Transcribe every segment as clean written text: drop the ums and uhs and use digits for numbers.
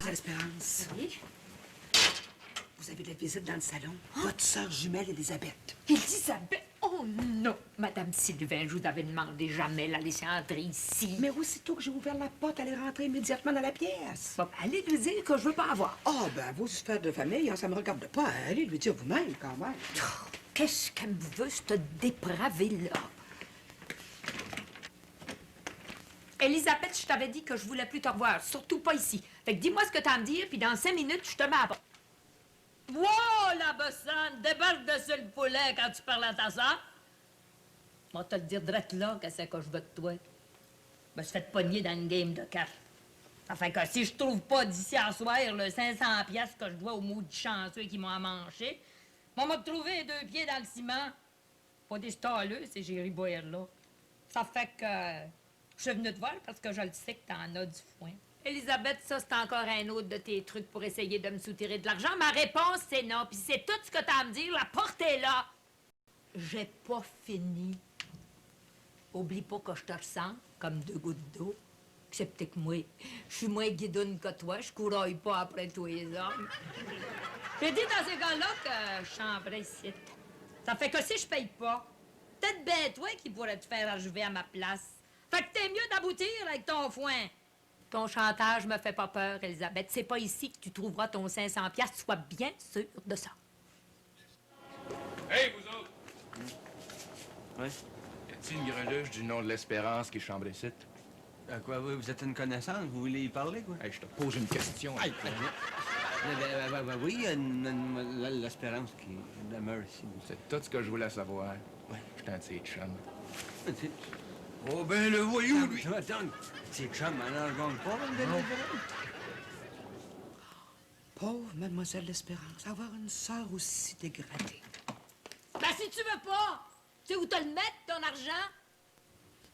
Espérance. Oui? Vous avez de la visite dans le salon. Votre sœur jumelle, Elisabeth. Elisabeth? Oh non! Madame Sylvain, je vous avais demandé jamais la laisser entrer ici. Mais aussitôt que j'ai ouvert la porte, elle est rentrée immédiatement dans la pièce. Bon, allez lui dire que je veux pas avoir. Ah, ben, vos affaires de famille, hein, ça me regarde pas. Allez lui dire vous-même, quand même. Oh, qu'est-ce qu'elle me veut, cette dépravée-là? Elisabeth, je t'avais dit que je voulais plus te revoir, surtout pas ici. Fait que dis-moi ce que t'as à me dire, puis dans 5 minutes, je te mets à bas. Wow, la bossonne! Débarque de sur le poulet quand tu parles à ta soeur. On va te le dire direct là, qu'est-ce que je veux de toi. Je me suis fait pogner dans une game de cartes. Ça fait que si je trouve pas d'ici à soir le 500 piastres que je dois au maudit chanceux qui m'ont manché, on m'a trouvé 2 pieds dans le ciment. Pas des stalleux, c'est Géry Boyer là. Ça fait que je suis venue te voir parce que je le sais que t'en as du foin. Elisabeth, ça, c'est encore un autre de tes trucs pour essayer de me soutirer de l'argent. Ma réponse, c'est non. Puis c'est tout ce que t'as à me dire. La porte est là. J'ai pas fini. Oublie pas que je te ressens comme 2 gouttes d'eau. Excepté que moi, je suis moins guidoune que toi. Je couraille pas après tous les hommes. J'ai dit dans ces gars-là que je chambrais ici. Ça fait que si je paye pas, peut-être ben toi qui pourrais te faire achever à ma place. Fait que t'es mieux d'aboutir avec ton foin. Ton chantage me fait pas peur, Elisabeth. C'est pas ici que tu trouveras ton 500 piastres. Sois bien sûre de ça. Hey, vous autres! Oui? Y a-t-il une greluche du nom de l'Espérance qui chambre ici? À quoi, oui, vous êtes une connaissance? Vous voulez y parler, quoi? Hey, je te pose une question. Aïe, oui, il y a l'espérance qui demeure ici. C'est tout ce que je voulais savoir. Oui. Je suis un de ses chums. Oh, ben le voyou, lui! Attends, c'est chum, alors je gagne pas, madame. Pauvre mademoiselle l'Espérance, avoir une sœur aussi dégradée. Ben, si tu veux pas, tu sais où te le mettre, ton argent?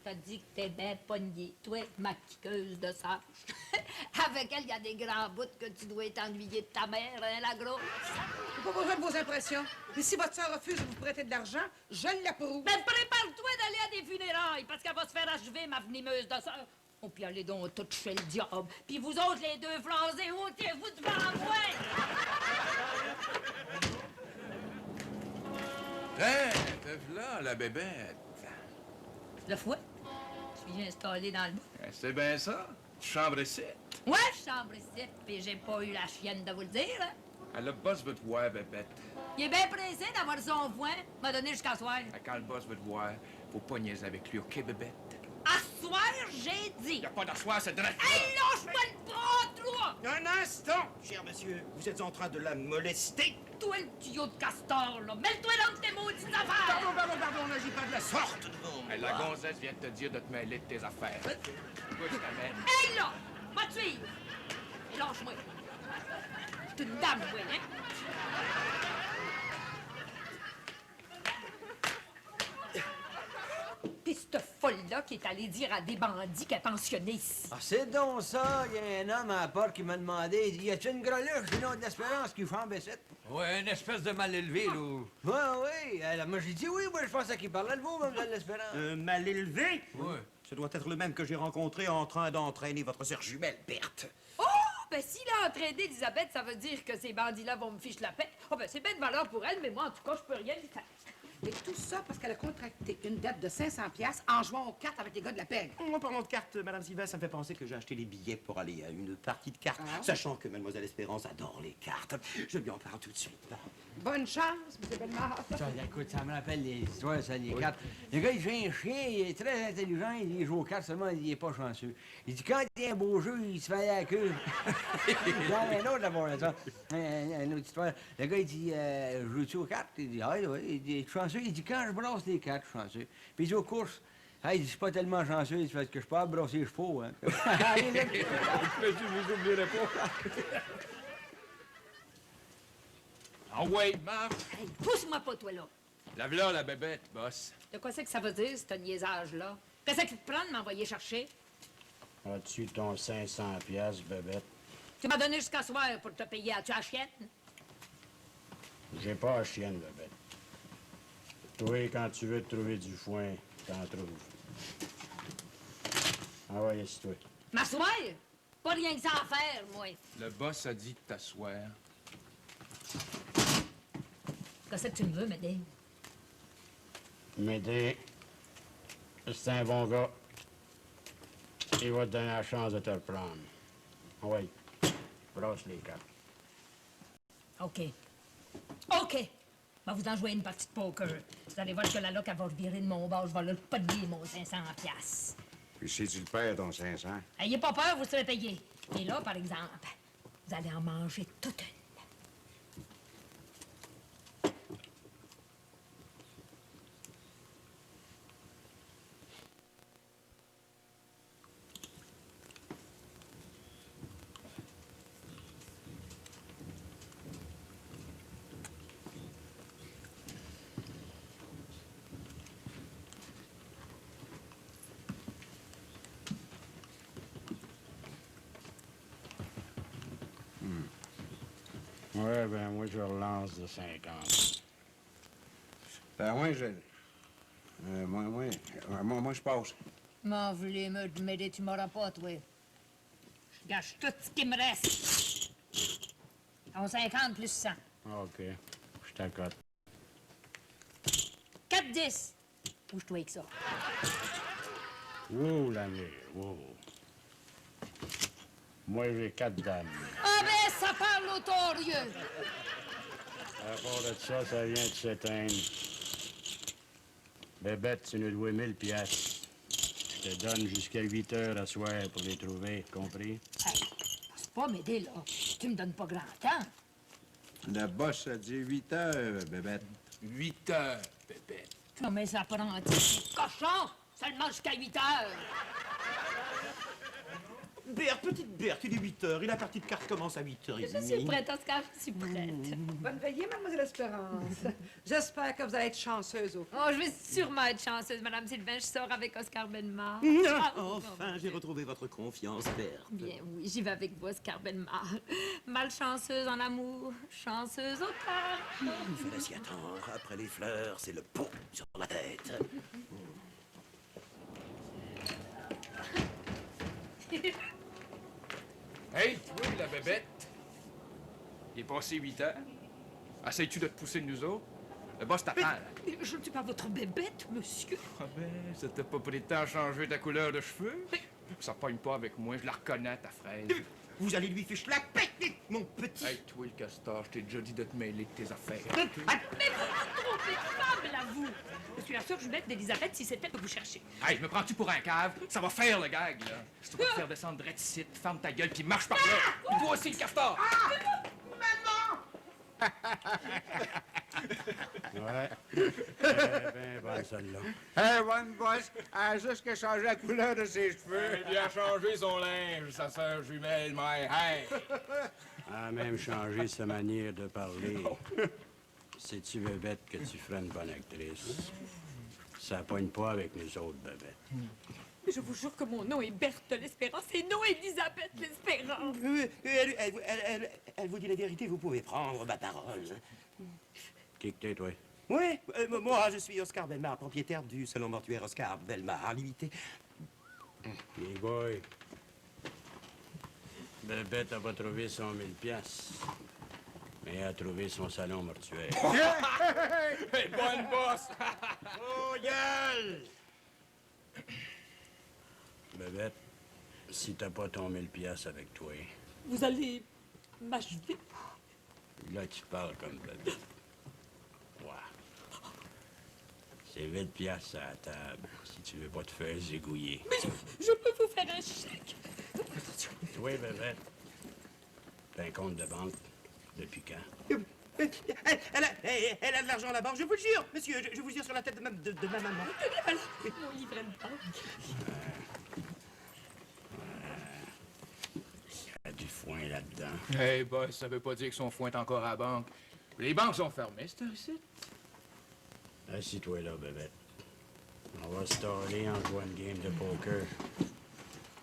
T'as dit que t'es bien pognée, toi, ma kiqueuse de sage. Avec elle, il y a des grands bouts que tu dois t'ennuyer de ta mère, hein, la grosse. J'ai pas besoin de vos impressions. Mais si votre sœur refuse de vous prêter de l'argent, je l'approuve. Ben, prépare-toi d'aller à des funérailles, parce qu'elle va se faire achever, ma venimeuse de sœur. Oh, puis allez donc tout chez le diable. Puis vous autres, les deux flasés, ôtez-vous devant moi! Hey, te v'là, la bébête. Le fouet? Tu viens installer dans le bout? C'est bien ça. Tu chambres ici. Ouais, je chambre ici, puis j'ai pas eu la chienne de vous le dire, hein. Le boss veut te voir, bébête. Il est bien pressé d'avoir son foin. M'a donné jusqu'à soir. Quand le boss veut te voir, faut pas niaiser avec lui, OK, bébête? À soir, j'ai dit. Y a pas d'asseoir, c'est direct. Hey, lâche-moi le bras, toi! Un instant, cher monsieur. Vous êtes en train de la molester. Toi, le tuyau de castor, là. Mets-le-toi dans tes maudites affaires! Pardon, on n'agit pas de la sorte devant moi. Hey, la gonzesse vient de te dire de te mêler de tes affaires. Pourquoi je t'amène? Hey, là! Va te suivre! Et lâche-moi. Je suis une dame, moi, hein? Pis cette folle-là qui est allée dire à des bandits qu'elle pensionnait ici. Ah, c'est donc ça, il y a un homme à la porte qui m'a demandé, il dit, y a-tu une greluche du nom de l'Espérance qui chambre ici? Ouais, une espèce de mal élevé, là. Oui. Alors, moi, j'ai dit oui, moi, je pensais qu'il parlait de vous, mademoiselle l'Espérance. Mal élevé? Ouais. Ce doit être le même que j'ai rencontré en train d'entraîner votre sœur jumelle, Berthe. Oh! Ben, s'il a entraîné Elisabeth, ça veut dire que ces bandits-là vont me ficher la paix. Oh, ben, c'est bien de valeur pour elle, mais moi, en tout cas, je peux rien lui faire. Et tout ça parce qu'elle a contracté une dette de 500 piastres en jouant aux cartes avec les gars de la PEG. En parlant de cartes, Madame Sylvain, ça me fait penser que j'ai acheté les billets pour aller à une partie de cartes, sachant que Mademoiselle Espérance adore les cartes. Je lui en parle tout de suite. Bonne chance, M. Bellemare. Ça, écoute, ça me rappelle les histoires, ça, les cartes. Le gars, il fait un chien, il est très intelligent, il joue aux cartes, seulement il est pas chanceux. Il dit, quand il y a un beau jeu, il se fait aller à la queue. J'en ai un autre d'abord, ça. Une autre histoire. Le gars, il dit, joues-tu aux cartes? Il dit, ah oui, il dit, chanceux. Il dit, quand je brasse les cartes, je suis chanceux. Puis il dit, aux courses, ah, il dit, je suis pas tellement chanceux, il dit, parce que je suis pas à brosser les chevaux, hein. Je vous oublierai pas. Ah ouais, marche. Hey, pousse-moi pas, toi, là. La v'là, la bébête, boss. De quoi c'est que ça veut dire, ce niaisage-là? Qu'est-ce qu'il te prend de m'envoyer chercher? As-tu ton 500 piastres, bébête? Tu m'as donné jusqu'à soir pour te payer. As-tu la chienne? J'ai pas la chienne, bébête. Toi, quand tu veux te trouver du foin, t'en trouves. Ah ouais, c'est toi. M'asseoir? Pas rien que ça à faire, moi. Le boss a dit de t'asseoir. Qu'est-ce que tu me veux, Médée? Médée, c'est un bon gars. Il va te donner la chance de te le prendre. Ah ouais, brasse les cartes. OK. OK. Va vous en jouer une partie de poker. Vous allez voir que la loque, elle va revirer de mon bord. Je vais le pogner, mon 500 piastres. Puis si tu le perds, ton 500? Ayez pas peur, vous serez payé. Et là, par exemple, vous allez en manger toute une. Ouais, ben moi, je relance de 50. Ben, moi, moi, je passe. M'en voulez, Médée, tu m'auras pas, toi. Je gâche tout ce qui me reste. En 50 plus 100. OK, je t'accote. 4-10. Bouge-toi avec ça. Ouh, l'année, ouh. Moi, j'ai 4 dames. Ah ben, ça parle notorieux. À part de ça, ça vient de s'éteindre. Bébête, tu nous dois 1000 piastres. Je te donne jusqu'à 8 heures à soir pour les trouver, compris? Hey, c'est pas m'aider, là. Tu me donnes pas grand temps. Le boss a dit 8 heures, bébête. 8 heures, bébé. Non, mais ça prend un petit cochon. Seulement jusqu'à 8 heures. Berthe, petite Berthe, il est 8 heures et la partie de cartes commence à 8h30. Je suis prête, Oscar, je suis prête. Bonne veillée, mademoiselle Espérance. J'espère que vous allez être chanceuse au Oh, je vais sûrement être chanceuse, Madame Sylvain. Je sors avec Oscar Benmar. Enfin, j'ai retrouvé votre confiance, Berthe. Bien, oui, j'y vais avec vous, Oscar Benmar. Malchanceuse en amour, chanceuse au cœur. Il fallait s'y attendre. Après les fleurs, c'est le pot sur la tête. Hey, toi, la bébête. Il est passé 8 heures. Essayes-tu de te pousser de nous autres? Le boss t'attend, là. Je ne suis pas votre bébête, monsieur. Ah ben, ça t'a pas pris le temps de changer ta couleur de cheveux? Ça pogne pas avec moi, je la reconnais, ta fraise. Vous allez lui ficher la paix, mon petit. Hey, toi, le castor, je t'ai déjà dit de te mêler de tes affaires. Mais vous vous trompez de femme, là, vous. Je suis la sœur jumelle d'Élisabeth, si c'était que vous cherchez. Hey, je me prends-tu pour un cave? Ça va faire le gag, là. Si tu vas te faire descendre direct ici, ferme ta gueule, puis marche par là. Puis toi aussi, le castor! Ouais. Ben, bonne celle-là. Hey, one boss a juste que changé la couleur de ses cheveux. Il a changé son linge, sa sœur jumelle, my hey! A même changé sa manière de parler. Sais-tu, bébête, que tu ferais une bonne actrice? Ça pogne pas avec nous autres, bébête. Je vous jure que mon nom est Berthe l'Espérance et non Élisabeth l'Espérance. Elle vous dit la vérité, vous pouvez prendre ma parole. Qui que t'es, toi? Oui, moi, je suis Oscar Belmar, propriétaire du salon mortuaire Oscar Belmar, limité. Hey boy. Bébête a pas trouvé son 1000 piastres. Mais elle a trouvé son salon mortuaire. Hey, bonne bosse! Oh, gueule! Bébête, si t'as pas ton 1000 piastres avec toi, Vous allez m'achever. là, tu parles comme bébête. Ouais. C'est 20 piastres à la table, si tu veux pas te faire zigouiller. Mais je peux vous faire un chèque. Toi, bébête, t'as un compte de banque depuis quand? Elle a de l'argent à la banque, je vous le jure, monsieur, je vous le jure sur la tête de ma maman. Mon livret de banque. Il y a du foin là-dedans. Hey, boss, ça veut pas dire que son foin est encore à la banque. Les banques sont fermées, c'est ici. Assis-toi là, bébête. On va se torler en jouant une game de poker.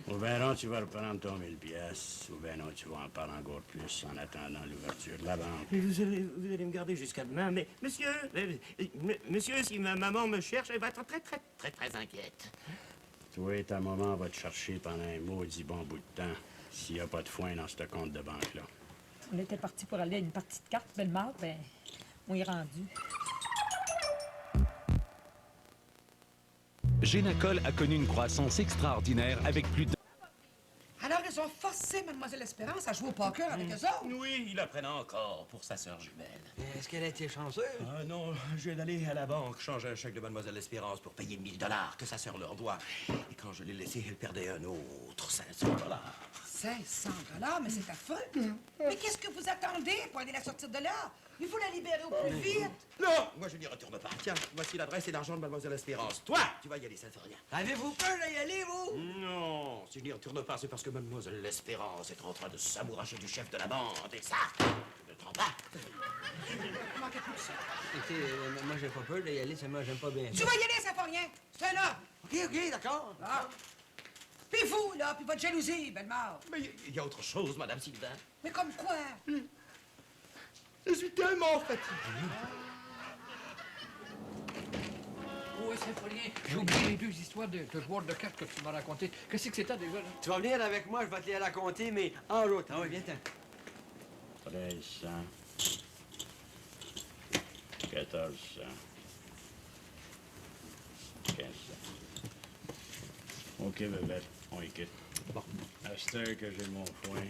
Ou bien non, tu vas reprendre ton 1000 piastres, ou bien non, tu vas en parler encore plus en attendant l'ouverture de la banque. Mais vous allez me garder jusqu'à demain, mais monsieur, si ma maman me cherche, elle va être très inquiète. Toi et ta maman va te chercher pendant un maudit bon bout de temps, s'il n'y a pas de foin dans ce compte de banque-là. On était parti pour aller à une partie de cartes, Bellemare, ben, on y est rendu. Génacol a connu une croissance extraordinaire avec plus de... Alors, ils ont forcé Mademoiselle Espérance à jouer au poker avec eux autres. Oui, il apprennent encore pour sa sœur jumelle. Est-ce qu'elle a été chanceuse? Ah non, je viens d'aller à la banque changer un chèque de Mademoiselle Espérance pour payer 1000 $ que sa sœur leur doit. Et quand je l'ai laissé, elle perdait un autre 500 $. 500 $, mais c'est ta faute. Mais qu'est-ce que vous attendez pour aller la sortir de là? Il faut la libérer au plus vite. Non, moi je n'y retourne pas. Tiens, voici l'adresse et l'argent de Mademoiselle Espérance. Toi, tu vas y aller, Saint-Florien. Avez-vous peur d'y aller, vous? Non, si je n'y retourne pas, c'est parce que Mademoiselle Espérance est en train de s'amouracher du chef de la bande. Et ça, je ne le prends pas. Il manquait plus que ça. Écoutez, moi, j'ai pas peur d'y aller, seulement j'aime pas bien Tu ça. vas y aller, Saint-Florien. C'est un homme. OK, d'accord. Ah. Puis vous, là, puis votre jalousie, Bellemare. Mais il y a autre chose, Madame Sylvain. Mais comme quoi? Je suis tellement fatigué. Oui, Saint-Paulien, j'ai oublié les 2 histoires de joueurs de cartes que tu m'as racontées. Qu'est-ce que c'était déjà, là? Tu vas venir avec moi, je vais te les raconter, mais en route. Ah oui, viens-t'en. 1300. 1400. 1500. OK, bébête, on y quitte. Bon. À cette heure que j'ai mon foin,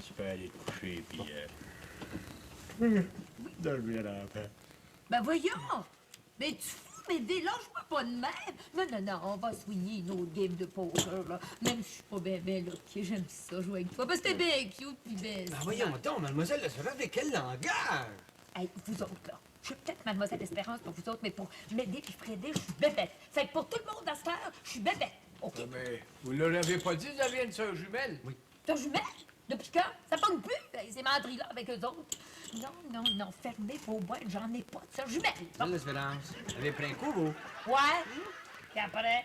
tu peux aller te coucher, puis dormir en paix. Ben voyons! Mais tu fous, mais lâche-moi pas de même! Non, on va soigner nos games de poker, là. Même si je suis pas ben là, ok, j'aime ça jouer avec toi, parce que t'es bien cute pis bien... Ben voyons donc, mademoiselle, ça va avec quel langage? Hey, vous autres, là, je suis peut-être Mademoiselle Espérance pour vous autres, mais pour m'aider puis Frédé, je suis bébête. Fait que pour tout le monde à cette heure, je suis bébête. OK? Ah, mais vous ne l'avez pas dit, vous aviez une sœur jumelle? Oui. T'as jumelle? Depuis quand? Ça pogne plus, ces menteries-là avec eux autres. Non, fermez vos boîtes, j'en ai pas de sœur jumelle. Bon. Belle espérance. Vous avez pris un coup, vous? Ouais? Puis après,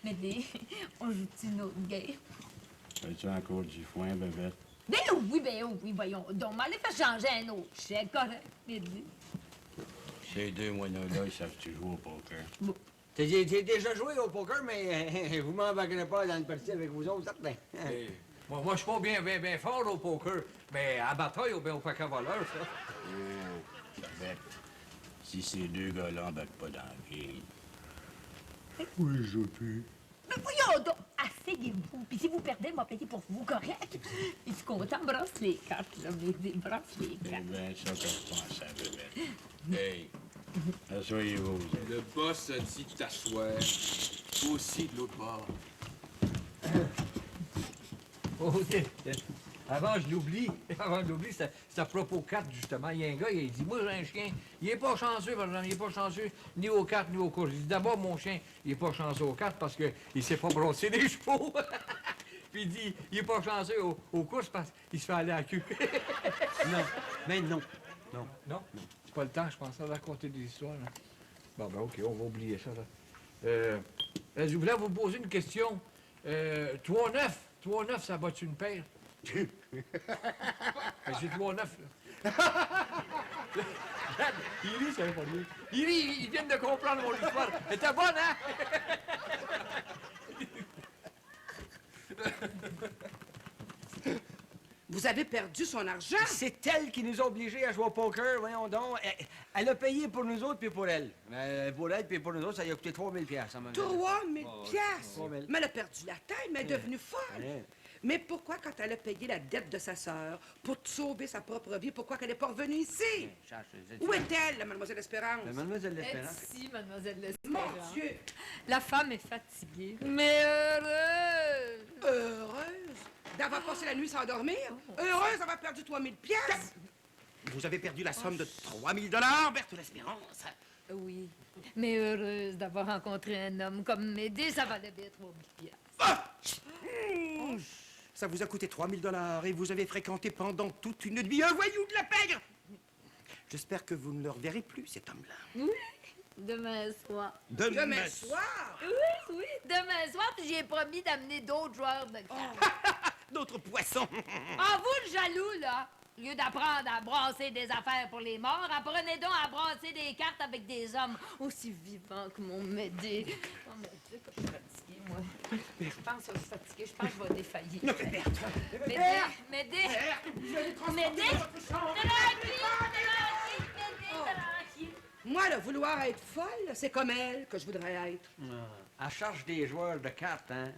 Médée, on joue-tu une autre game? As-tu encore du foin, bébête? Ben oui, voyons. Donc, m'allez faire changer un autre chèque, correct, Médée. Ces 2 moineaux-là, ils savent-tu jouer au poker? Bon. T'as déjà joué au poker, mais vous m'embarquerez pas dans le parti avec vous autres, certain. Et moi, je suis pas bien fort au poker, mais à bataille ou bien au paquet voleur, ça. Oh, bébête, si ces 2 gars-là embarquent pas dans le game... Oui, je peux. Mais voyons donc, asseyez-vous. Puis si vous perdez, moi payer pour vous, correct? Puis si content, brasse les cartes, là, Médée, brasse les C'est cartes. bien ça que je pensais, bébête. Hey, asseyez-vous, vous autres. Le boss a dit de t'asseoir. Toi aussi de l'autre bord. OK. Avant, je l'oublie. C'est à propos cartes, justement. Il y a un gars, il dit, moi, j'ai un chien. Il est pas chanceux, par exemple. Il est pas chanceux ni aux cartes, ni aux courses. Il dit, d'abord, mon chien, il est pas chanceux aux cartes parce qu'il sait pas brosser des chevaux. Puis il dit, il est pas chanceux aux courses parce qu'il se fait aller à la queue. Non, mais non. Non? C'est pas le temps, je pensais raconter des histoires. Là. Bon, ben, OK, on va oublier ça, là. Je voulais vous poser une question. 3-9, ça bat-tu une paire? Ben, j'ai 3-9, là. Il rit, ça veut pas dire. Il rit, ils viennent de comprendre mon histoire. Elle était bonne, hein? Vous avez perdu son argent. C'est elle qui nous a obligés à jouer au poker, voyons donc. Elle a payé pour nous autres puis pour elle. Pour elle puis pour nous autres, ça lui a coûté 3000 piastres. 3 000 piastres. 3 000. Mais elle a perdu la tête, mais elle est devenue folle. Ouais. Mais pourquoi, quand elle a payé la dette de sa sœur pour sauver sa propre vie, pourquoi qu'elle n'est pas revenue ici? Où est-elle, la Mademoiselle Espérance? Mademoiselle L'Espérance. Merci, Mademoiselle Mon L'Espérance. Dieu! La femme est fatiguée, mais heureuse. Heureuse d'avoir passé la nuit sans dormir? Heureuse d'avoir perdu 3 000 piastres? Vous avez perdu la somme de 3 000 $, Berthe l'Espérance. Oui, mais heureuse d'avoir rencontré un homme comme Médée, ça valait bien 3 000 piastres. Ah! Ça vous a coûté 3 000 $ et vous avez fréquenté pendant toute une nuit un voyou de la pègre. J'espère que vous ne le reverrez plus, cet homme-là. Oui, Demain soir. Demain soir? Oui, oui, demain soir, puis j'ai promis d'amener d'autres joueurs de cartes. D'autres poissons. Ah, vous, le jaloux, là, au lieu d'apprendre à brasser des affaires pour les morts, apprenez donc à brasser des cartes avec des hommes aussi vivants que mon Médée. Oh, mon Dieu, que je suis fatiguée, moi. Je pense que je suis fatiguée, je pense que je vais défaillir. Médée! Tranquille! Moi, là, vouloir être folle, c'est comme elle que je voudrais être. Elle cherche des joueurs de cartes, hein.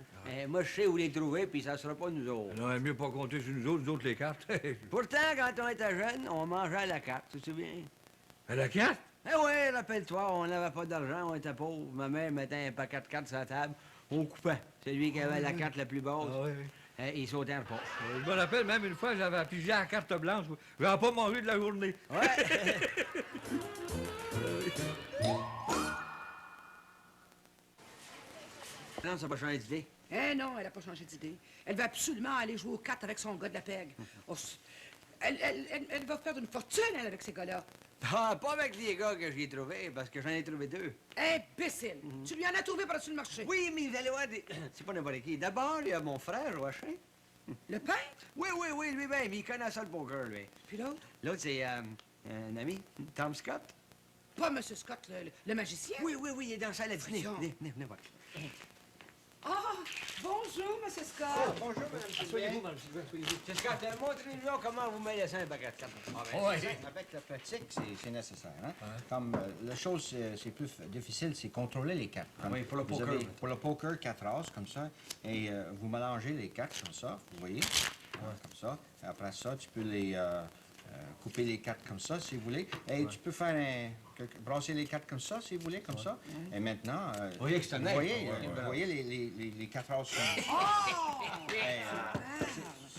Moi, je sais où les trouver, puis ça sera pas nous autres. Non, mieux pas compter sur nous autres, les cartes. Pourtant, quand on était jeunes, on mangeait à la carte, tu te souviens? À la carte? Eh oui, rappelle-toi, on n'avait pas d'argent, on était pauvres. Ma mère mettait un paquet de cartes sur la table, on coupait. C'est lui qui avait la carte la plus basse. Ah oui, oui. Il sautait en pas. Je me rappelle, même une fois, j'avais pigé à la carte blanche. Je n'avais pas mangé de la journée. Ouais. Non, ça va changer d'idée. Eh non, elle n'a pas changé d'idée. Elle veut absolument aller jouer aux cartes avec son gars de la PEG. Oh, elle va faire une fortune, elle, avec ces gars-là. Ah, pas avec les gars que j'ai trouvés, parce que j'en ai trouvé deux. Imbécile! Tu lui en as trouvé par-dessus le marché. Oui, mais vous allez voir, c'est pas n'importe qui. D'abord, il y a mon frère, Joachim. Le peintre? Oui, lui-même, il connaît ça le poker, lui. Puis l'autre? L'autre, c'est un ami, Tom Scott. Pas M. Scott, le magicien? Oui, il est dans la salle à dîner. Voyons. Venez voir. Ah! Bonjour, M. Scott! Bonjour, Mme Soyez-vous, Mme Sylvain, soyez-vous. C'est Scott, montrez-nous comment vous mettez ça un paquet de cartes. Avec la pratique, c'est nécessaire. Hein? Comme la chose, c'est plus difficile, c'est contrôler les cartes. Comme Oui, pour le vous poker, avez- maintenant. pour le poker, 4 as, comme ça, et vous mélangez les cartes comme ça, vous voyez, comme ça. Après ça, tu peux les couper les cartes comme ça, si vous voulez. Et tu peux faire brasser les cartes comme ça, si vous voulez, comme ça. Et maintenant, Vous voyez que c'est vous honnête. voyez, Ouais, vous voyez les 4 as sont... Oh!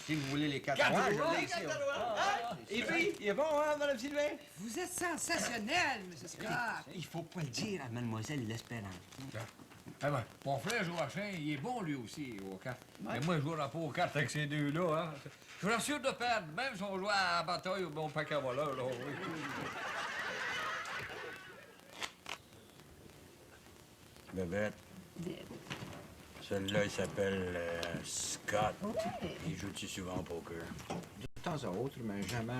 Si vous voulez les 4 Quatre as, doigts, je l'ai ici. quatre doigts. Ah, et puis, il est bon, hein, Mme Sylvain? Vous êtes sensationnel, M. Scott! Il faut pas le dire à Mademoiselle L'Espérance. Ah ben, mon frère Joachim, il est bon lui aussi aux cartes. Mais moi, je jouerai pas aux cartes avec ces deux-là. Hein. Je suis sûr de perdre, même si on jouait à la bataille ou mon paquet voleur. Là, oui. Bébête, celui-là, il s'appelle Scott. Il joue-tu souvent au poker? De temps à autre, mais jamais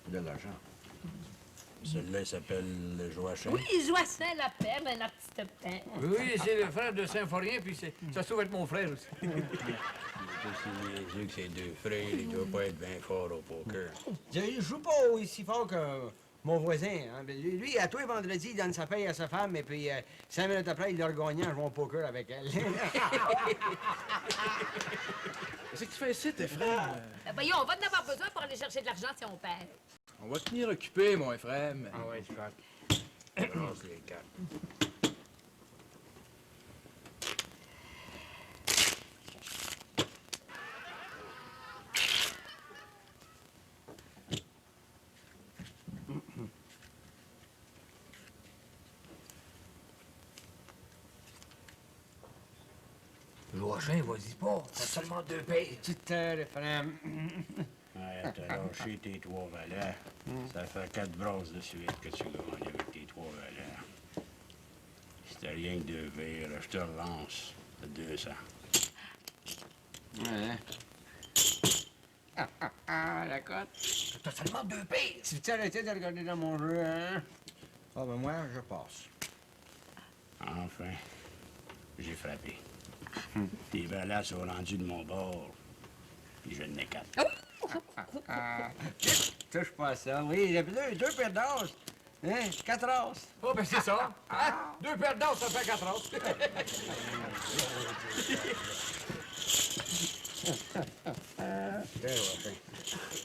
de l'argent. Celui-là, il s'appelle Joachim. Oui, Joachim la perle, un artiste peintre. Oui, c'est le frère de Symphorien, puis ça se trouve être mon frère aussi. Il est aussi niaiseux que ses deux frères. Il doit pas être bien fort au poker. Je joue pas aussi fort que mon voisin. Hein. Lui, à tous les vendredis, il donne sa paye à sa femme, et puis 5 minutes après, il l'a regagné en jouant au poker avec elle. Qu'est-ce que tu fais ici, tes frères? Ben voyons, on va en avoir besoin pour aller chercher de l'argent si on perd. On va te tenir occupé, mon frère. Ah ouais, Scott. Brasse les cartes. Joachim, vas-y pas. T'as seulement 2 payes. Petite terre, frère. Ouais, t'as lâché tes 3 valeurs. Ça fait 4 brasses de suite que tu gagnes avec tes 3 valeurs. Si t'as rien que 2 verres, je te relance à 200. Ouais. La cote. T'as seulement 2 payes. Tu veux arrêter de regarder dans mon jeu, hein? Ah, ben moi, je passe. Enfin, j'ai frappé. Tes valeurs sont rendues de mon bord. Puis je n'ai 4. Touche pas à ça. Oui, il y a deux paires d'as. Hein? 4 as. Oh, ben c'est ça. Hein? 2 paires d'or, ça fait 4 os.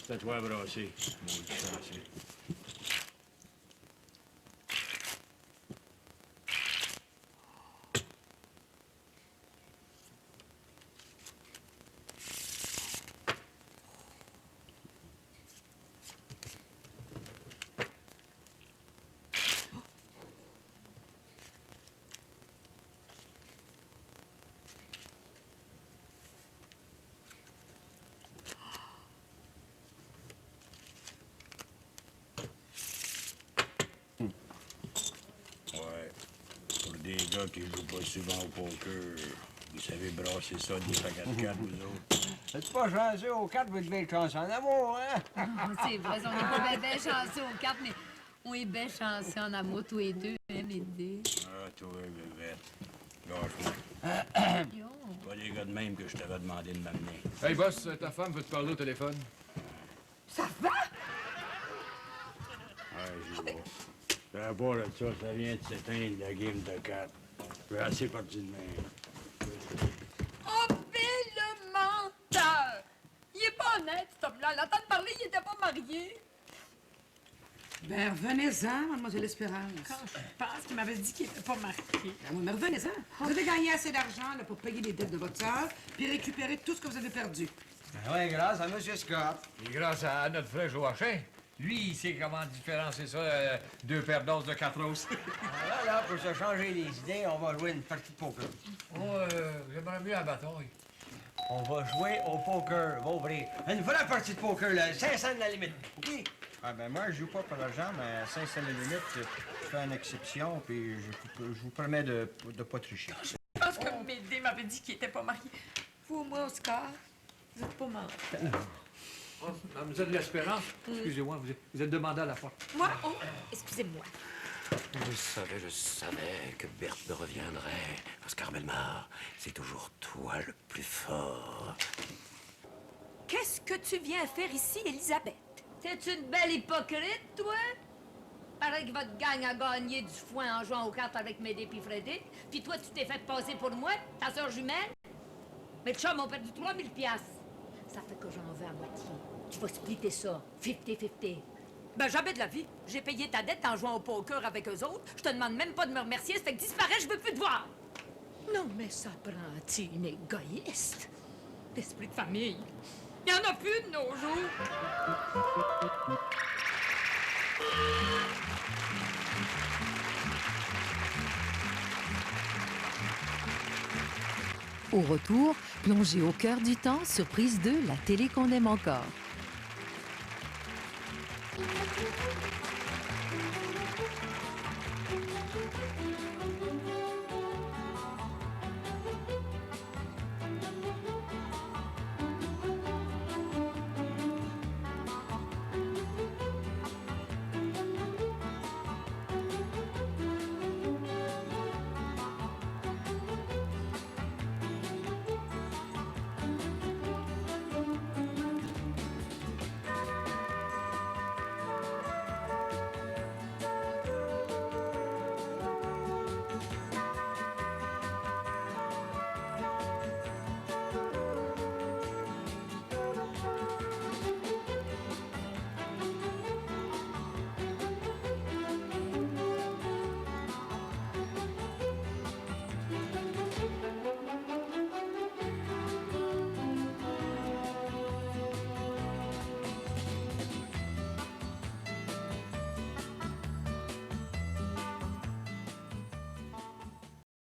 C'est à toi à brasser, mon petit chanceux. ça qui joue pas souvent au poker. Vous savez brasser ça des paquets de cartes, vous autres. C'est pas chanceux aux cartes, vous devez être chanceux en amour, hein? C'est vrai, on n'est pas bien chanceux aux cartes, mais on est bien chanceux en amour, tous les deux, hein, les deux. Ah, toi, bébête. Lâche-moi. Yo. Pas les gars de même que je t'avais demandé de m'amener. Hey, boss, ta femme veut te parler au téléphone. Ça va? Ouais, j'y vais. Par rapport à ça, ça vient de s'éteindre la game de cartes. Je suis assez parti de même. Oh, mais le menteur! Il est pas honnête, cet homme-là. L'entendre parler, il était pas marié. Ben, revenez-en, mademoiselle Espérance. Quand je pense qu'il m'avait dit qu'il était pas marié. Ben oui, mais revenez-en. Vous avez gagné assez d'argent là, pour payer les dettes de votre sœur, puis récupérer tout ce que vous avez perdu. Ben ouais, grâce à M. Scott. Et grâce à notre frère Joachim, lui, il sait comment différencier ça, deux paires d'os de quatre os. Alors là, pour se changer les idées, on va jouer une partie de poker. Oh, j'aimerais mieux la bataille. On va jouer au poker, va ouvrir. Une vraie partie de poker, là, 500 de la limite, OK? Ah ben moi, je joue pas pour l'argent, mais à 500 minutes, je fais une exception, puis je vous promets de pas tricher. Je pense que Médée m'avait dit qu'il était pas marié. Vous, moi, Oscar, vous êtes pas menteur. Oh, mademoiselle L'Espérance, excusez-moi, vous êtes demandé à la porte. Moi, oh, excusez-moi. Je savais que Berthe me reviendrait. Oscar Bellemare, c'est toujours toi le plus fort. Qu'est-ce que tu viens faire ici, Elisabeth? T'es une belle hypocrite, toi? Paraît que votre gang a gagné du foin en jouant aux cartes avec Médée puis Frédéric. Puis toi, tu t'es fait passer pour moi, ta soeur jumelle. Mais le chum m'a perdu 3000 piastres. Ça fait que j'en veux à moitié. Tu vas splitter ça, 50-50. Ben, jamais de la vie. J'ai payé ta dette en jouant au poker avec eux autres. Je te demande même pas de me remercier. Ça fait que disparais, je veux plus te voir. Non, mais ça prend-tu une égoïste? L'esprit de famille. Il y en a plus de nos jours. Au retour, plongez au cœur du temps, surprise 2, la télé qu'on aime encore.